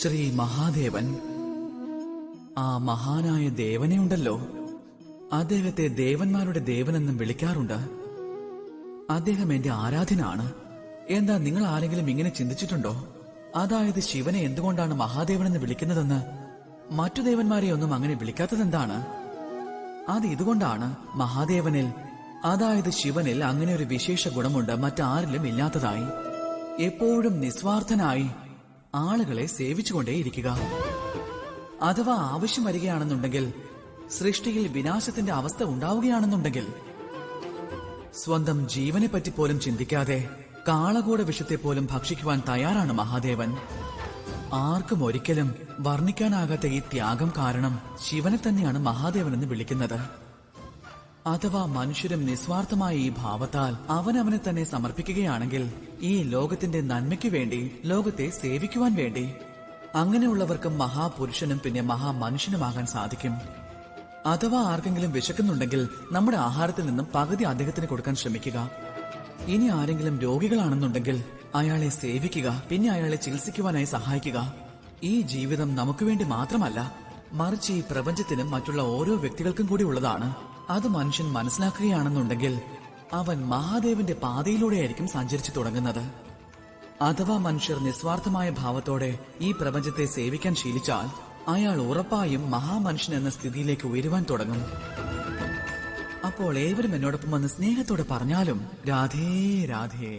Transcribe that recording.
ശ്രീ മഹാദേവൻ. ആ മഹാനായ ദേവനെയുണ്ടല്ലോ, അദ്ദേഹത്തെ ദേവന്മാരുടെ ദേവനെന്നും വിളിക്കാറുണ്ട്. അദ്ദേഹം എന്റെ ആരാധനാണ്. എന്താ നിങ്ങൾ ആരെങ്കിലും ഇങ്ങനെ ചിന്തിച്ചിട്ടുണ്ടോ? അതായത് ശിവനെ എന്തുകൊണ്ടാണ് മഹാദേവനെന്ന് വിളിക്കുന്നതെന്ന് മറ്റു ദേവന്മാരെ ഒന്നും അങ്ങനെ വിളിക്കാത്തതെന്താണ്? അത് ഇതുകൊണ്ടാണ്, മഹാദേവനിൽ, അതായത് ശിവനിൽ അങ്ങനെ ഒരു വിശേഷ ഗുണമുണ്ട് മറ്റാരിലും ഇല്ലാത്തതായി. എപ്പോഴും നിസ്വാർത്ഥനായി ആളുകളെ സേവിച്ചുകൊണ്ടേയിരിക്കുക. അഥവാ ആവശ്യം വരികയാണെന്നുണ്ടെങ്കിൽ, സൃഷ്ടിയിൽ വിനാശത്തിന്റെ അവസ്ഥ ഉണ്ടാവുകയാണെന്നുണ്ടെങ്കിൽ, സ്വന്തം ജീവനെപ്പറ്റി പോലും ചിന്തിക്കാതെ കാളകൂട വിഷത്തെ പോലും ഭക്ഷിക്കുവാൻ തയ്യാറാണ് മഹാദേവൻ. ആർക്കും ഒരിക്കലും വർണ്ണിക്കാനാകാത്ത ഈ ത്യാഗം കാരണം ശിവനെ തന്നെയാണ് മഹാദേവനെന്ന് വിളിക്കുന്നത്. അഥവാ മനുഷ്യരും നിസ്വാർത്ഥമായ ഈ ഭാവത്താൽ അവനവനെ തന്നെ സമർപ്പിക്കുകയാണെങ്കിൽ ഈ ലോകത്തിന്റെ നന്മയ്ക്കു വേണ്ടി, ലോകത്തെ സേവിക്കുവാൻ വേണ്ടി, അങ്ങനെയുള്ളവർക്കും മഹാപുരുഷനും പിന്നെ മഹാമനുഷ്യനുമാകാൻ സാധിക്കും. അഥവാ ആർക്കെങ്കിലും വിശക്കുന്നുണ്ടെങ്കിൽ നമ്മുടെ ആഹാരത്തിൽ നിന്നും പകുതി അദ്ദേഹത്തിന് കൊടുക്കാൻ ശ്രമിക്കുക. ഇനി ആരെങ്കിലും രോഗികളാണെന്നുണ്ടെങ്കിൽ അയാളെ സേവിക്കുക, പിന്നെ അയാളെ ചികിത്സിക്കുവാനായി സഹായിക്കുക. ഈ ജീവിതം നമുക്ക് വേണ്ടി മാത്രമല്ല, മറിച്ച് ഈ പ്രപഞ്ചത്തിനും മറ്റുള്ള ഓരോ വ്യക്തികൾക്കും കൂടി ഉള്ളതാണ്. അത് മനുഷ്യൻ മനസ്സിലാക്കുകയാണെന്നുണ്ടെങ്കിൽ അവൻ മഹാദേവന്റെ പാതയിലൂടെയായിരിക്കും സഞ്ചരിച്ചു തുടങ്ങുന്നത്. അഥവാ മനുഷ്യർ നിസ്വാർത്ഥമായ ഭാവത്തോടെ ഈ പ്രപഞ്ചത്തെ സേവിക്കാൻ ശീലിച്ചാൽ അയാൾ ഉറപ്പായും മഹാമനുഷ്യൻ എന്ന സ്ഥിതിയിലേക്ക് ഉയരുവാൻ തുടങ്ങും. അപ്പോൾ ഏവരും എന്നോടൊപ്പം വന്ന് സ്നേഹത്തോടെ പറഞ്ഞാലും രാധേ രാധേ.